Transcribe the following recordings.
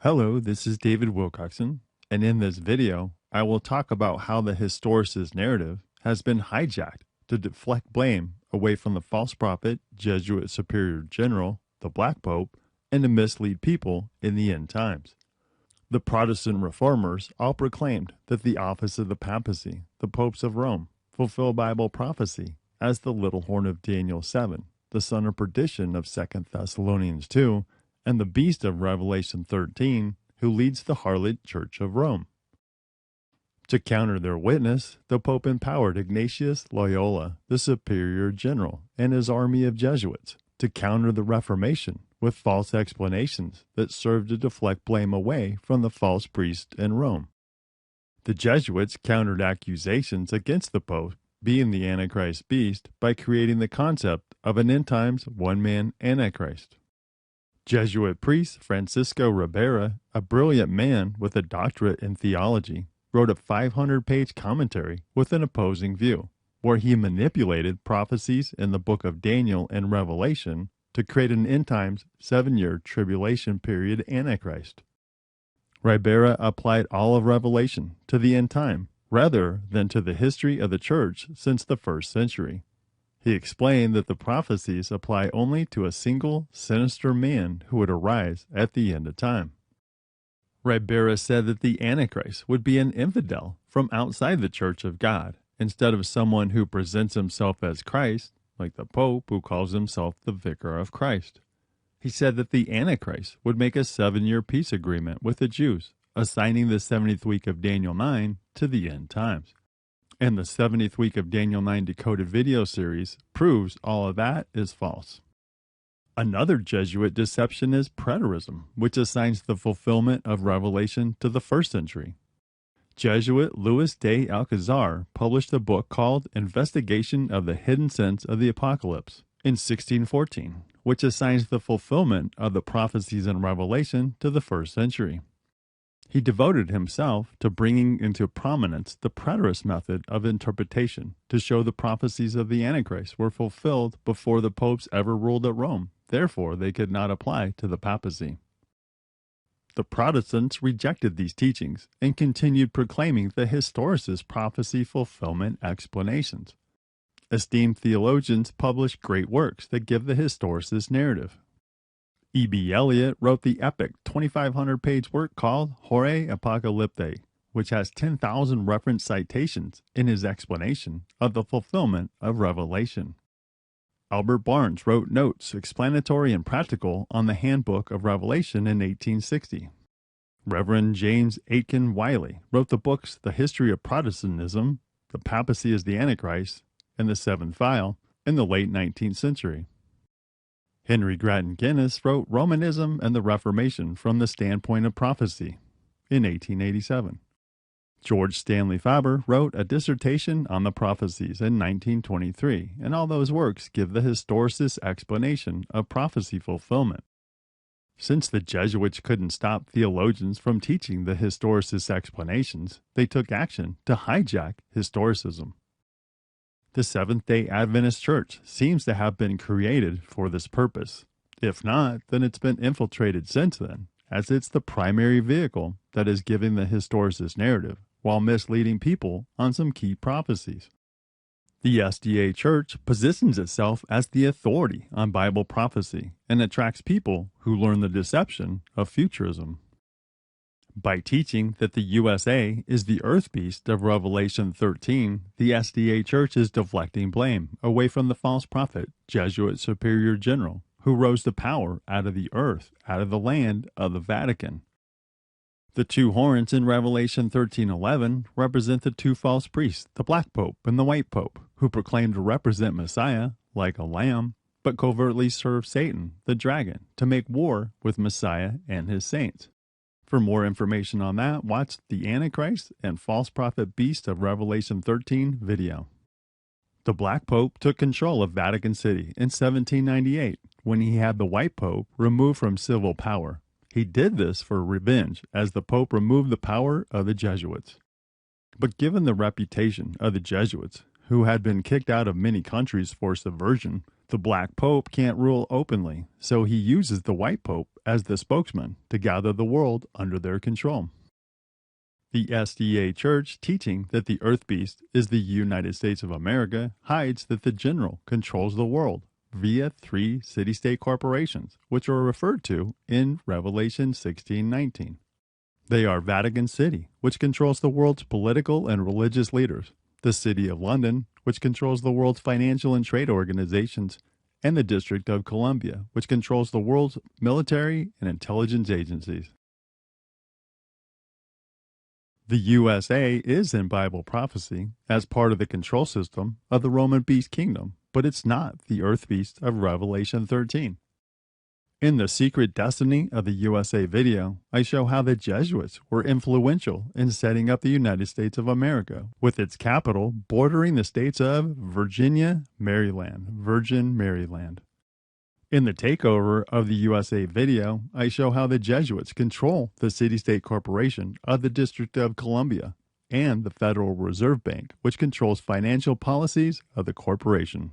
Hello, this is David Wilcoxon, and in this video, I will talk about how the historicist narrative has been hijacked to deflect blame away from the false prophet, Jesuit Superior General, the Black Pope, and to mislead people in the end times. The Protestant reformers all proclaimed that the office of the papacy, the popes of Rome, fulfill Bible prophecy as the little horn of Daniel 7, the son of perdition of 2 Thessalonians 2, and the beast of Revelation 13, who leads the harlot Church of Rome. To counter their witness, the Pope empowered Ignatius Loyola, the Superior General, and his army of Jesuits to counter the Reformation with false explanations that served to deflect blame away from the false priest in Rome. The Jesuits countered accusations against the Pope being the Antichrist beast by creating the concept of an end times one-man Antichrist. Jesuit priest Francisco Ribera, a brilliant man with a doctorate in theology, wrote a 500-page commentary with an opposing view, where he manipulated prophecies in the book of Daniel and Revelation to create an end times 7-year tribulation period Antichrist. Ribera applied all of Revelation to the end time, rather than to the history of the church since the 1st century. He explained that the prophecies apply only to a single, sinister man who would arise at the end of time. Ribera said that the Antichrist would be an infidel from outside the Church of God, instead of someone who presents himself as Christ, like the Pope who calls himself the Vicar of Christ. He said that the Antichrist would make a 7-year peace agreement with the Jews, assigning the 70th week of Daniel 9 to the end times. And the 70th week of Daniel 9 decoded video series proves all of that is false. Another Jesuit deception is preterism, which assigns the fulfillment of Revelation to the 1st century. Jesuit Louis de Alcazar published a book called Investigation of the Hidden Sense of the Apocalypse in 1614, which assigns the fulfillment of the prophecies in Revelation to the 1st century. He devoted himself to bringing into prominence the preterist method of interpretation to show the prophecies of the Antichrist were fulfilled before the popes ever ruled at Rome. Therefore, they could not apply to the papacy. The Protestants rejected these teachings and continued proclaiming the historicist prophecy fulfillment explanations. Esteemed theologians published great works that give the historicist narrative. E.B. Elliott wrote the epic 2,500-page work called Hore Apocalypte, which has 10,000 reference citations in his explanation of the fulfillment of Revelation. Albert Barnes wrote notes explanatory and practical on the Handbook of Revelation in 1860. Reverend James Aitken Wiley wrote the books The History of Protestantism, The Papacy as the Antichrist, and The Seventh Vial in the late 19th century. Henry Grattan Guinness wrote Romanism and the Reformation from the Standpoint of Prophecy in 1887. George Stanley Faber wrote a dissertation on the prophecies in 1923, and all those works give the historicist explanation of prophecy fulfillment. Since the Jesuits couldn't stop theologians from teaching the historicist explanations, they took action to hijack historicism. The Seventh-day Adventist Church seems to have been created for this purpose. If not, then it's been infiltrated since then, as it's the primary vehicle that is giving the historicist narrative while misleading people on some key prophecies. The SDA Church positions itself as the authority on Bible prophecy and attracts people who learn the deception of futurism. By teaching that the USA is the earth beast of Revelation 13, the SDA Church is deflecting blame away from the false prophet, Jesuit Superior General, who rose to power out of the earth, out of the land of the Vatican. The two horns in Revelation 13:11 represent the two false priests, the Black Pope and the White Pope, who proclaim to represent Messiah like a lamb, but covertly serve Satan, the dragon, to make war with Messiah and his saints. For more information on that, watch the Antichrist and False Prophet Beast of Revelation 13 video. The Black Pope took control of Vatican City in 1798 when he had the White Pope removed from civil power. He did this for revenge as the Pope removed the power of the Jesuits. But given the reputation of the Jesuits, who had been kicked out of many countries for subversion, The black pope can't rule openly, so he uses the white pope as the spokesman to gather the world under their control. The SDA Church teaching that the Earth Beast is the United States of America hides that the general controls the world via 3 city-state corporations, which are referred to in Revelation 16:19. They are Vatican City, which controls the world's political and religious leaders, the City of London, which controls the world's financial and trade organizations, and the District of Columbia, which controls the world's military and intelligence agencies. The USA is in Bible prophecy as part of the control system of the Roman beast kingdom, but it's not the Earth Beast of Revelation 13. In the Secret Destiny of the USA video, I show how the Jesuits were influential in setting up the United States of America, with its capital bordering the states of Virginia, Maryland, Virgin Maryland. In the Takeover of the USA video, I show how the Jesuits control the city-state corporation of the District of Columbia and the Federal Reserve Bank, which controls financial policies of the corporation.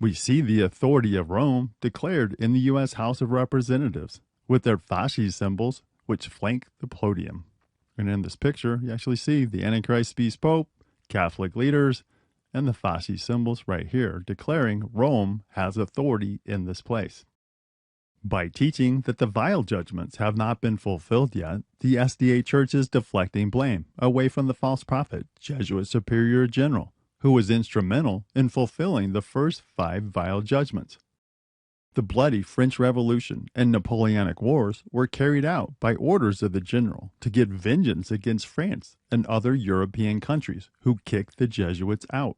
We see the authority of Rome declared in the U.S. House of Representatives with their fascist symbols which flank the podium. And in this picture, you actually see the Antichrist beast pope, Catholic leaders, and the fascist symbols right here declaring Rome has authority in this place. By teaching that the vial judgments have not been fulfilled yet, the SDA Church is deflecting blame away from the false prophet, Jesuit Superior General, who was instrumental in fulfilling the first 5 vial judgments. The bloody French Revolution and Napoleonic Wars were carried out by orders of the general to get vengeance against France and other European countries who kicked the Jesuits out.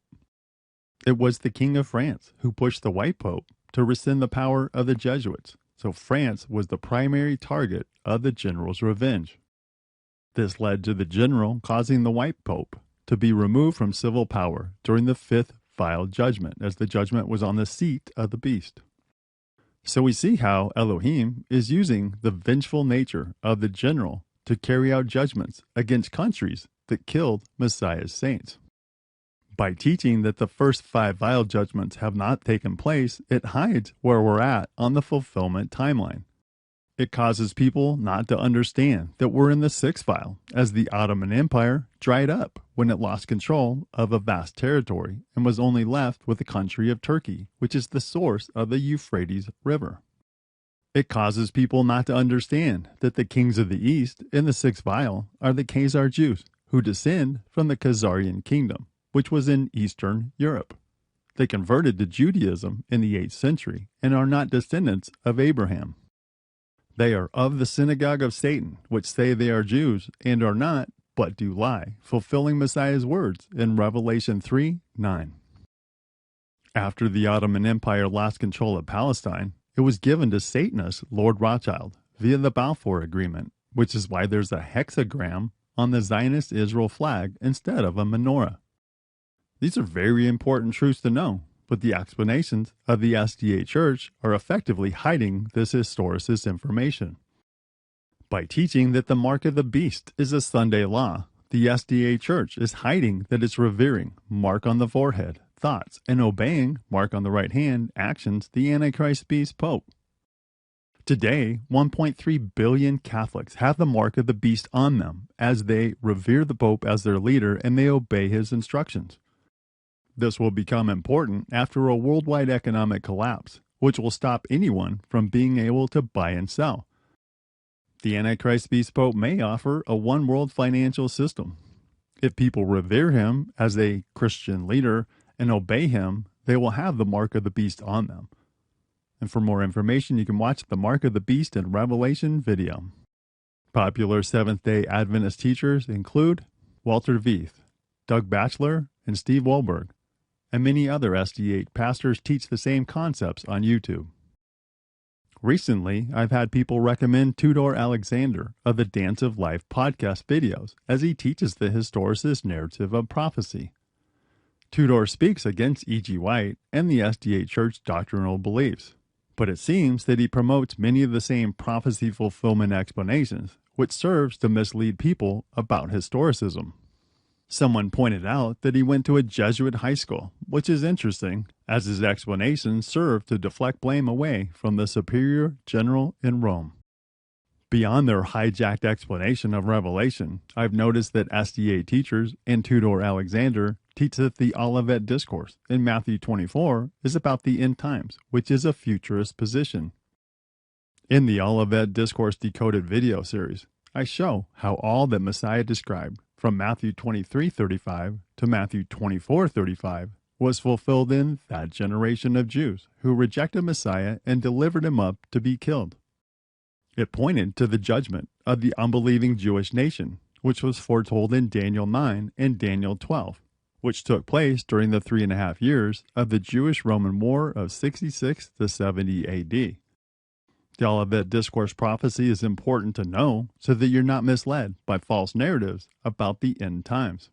It was the King of France who pushed the White Pope to rescind the power of the Jesuits, so France was the primary target of the general's revenge. This led to the general causing the White Pope to be removed from civil power during the 5th vial judgment, as the judgment was on the seat of the beast. So we see how Elohim is using the vengeful nature of the general to carry out judgments against countries that killed Messiah's saints. By teaching that the first 5 vial judgments have not taken place, it hides where we're at on the fulfillment timeline. It causes people not to understand that we're in the 6th vial, as the Ottoman Empire dried up when it lost control of a vast territory and was only left with the country of Turkey, which is the source of the Euphrates River. It causes people not to understand that the kings of the East in the 6th vial are the Khazar Jews, who descend from the Khazarian kingdom, which was in Eastern Europe. They converted to Judaism in the 8th century and are not descendants of Abraham. They are of the synagogue of Satan, which say they are Jews and are not, but do lie, fulfilling Messiah's words in Revelation 3:9. After the Ottoman Empire lost control of Palestine, it was given to Satanist Lord Rothschild via the Balfour Agreement, which is why there's a hexagram on the Zionist Israel flag instead of a menorah. These are very important truths to know, but the explanations of the SDA Church are effectively hiding this historicist information. By teaching that the mark of the beast is a Sunday law, the SDA Church is hiding that it's revering mark on the forehead, thoughts, and obeying mark on the right hand actions the Antichrist beast Pope. Today, 1.3 billion Catholics have the mark of the beast on them as they revere the Pope as their leader and they obey his instructions. This will become important after a worldwide economic collapse, which will stop anyone from being able to buy and sell. The Antichrist beast Pope may offer a one-world financial system. If people revere him as a Christian leader and obey him, they will have the mark of the beast on them. And for more information, you can watch the Mark of the Beast in Revelation video. Popular Seventh-day Adventist teachers include Walter Veith, Doug Batchelor, and Steve Wolberg. And many other SDA pastors teach the same concepts on YouTube. Recently, I've had people recommend Tudor Alexander of the Dance of Life podcast videos as he teaches the historicist narrative of prophecy. Tudor speaks against E.G. White and the SDA Church doctrinal beliefs, but it seems that he promotes many of the same prophecy fulfillment explanations, which serves to mislead people about historicism. Someone pointed out that he went to a Jesuit high school, which is interesting, as his explanation served to deflect blame away from the Superior General in Rome. Beyond their hijacked explanation of Revelation, I've noticed that SDA teachers and Tudor Alexander teach that the Olivet Discourse in Matthew 24 is about the end times, which is a futurist position. In the Olivet Discourse Decoded video series, I show how all that Messiah described from Matthew 23:35 to Matthew 24:35 was fulfilled in that generation of Jews who rejected Messiah and delivered him up to be killed. It pointed to the judgment of the unbelieving Jewish nation, which was foretold in Daniel 9 and Daniel 12, which took place during the 3.5 years of the Jewish-Roman War of 66 to 70 AD. The Olivet Discourse prophecy is important to know so that you're not misled by false narratives about the end times.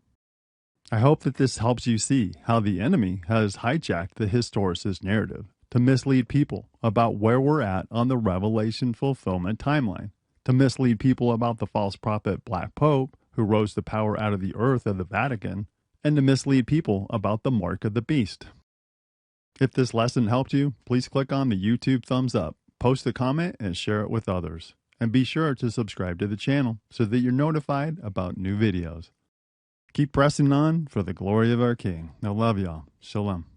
I hope that this helps you see how the enemy has hijacked the historicist narrative to mislead people about where we're at on the Revelation fulfillment timeline, to mislead people about the false prophet Black Pope who rose to power out of the earth of the Vatican, and to mislead people about the mark of the beast. If this lesson helped you, please click on the YouTube thumbs up, post a comment, and share it with others. And be sure to subscribe to the channel so that you're notified about new videos. Keep pressing on for the glory of our King. I love y'all. Shalom.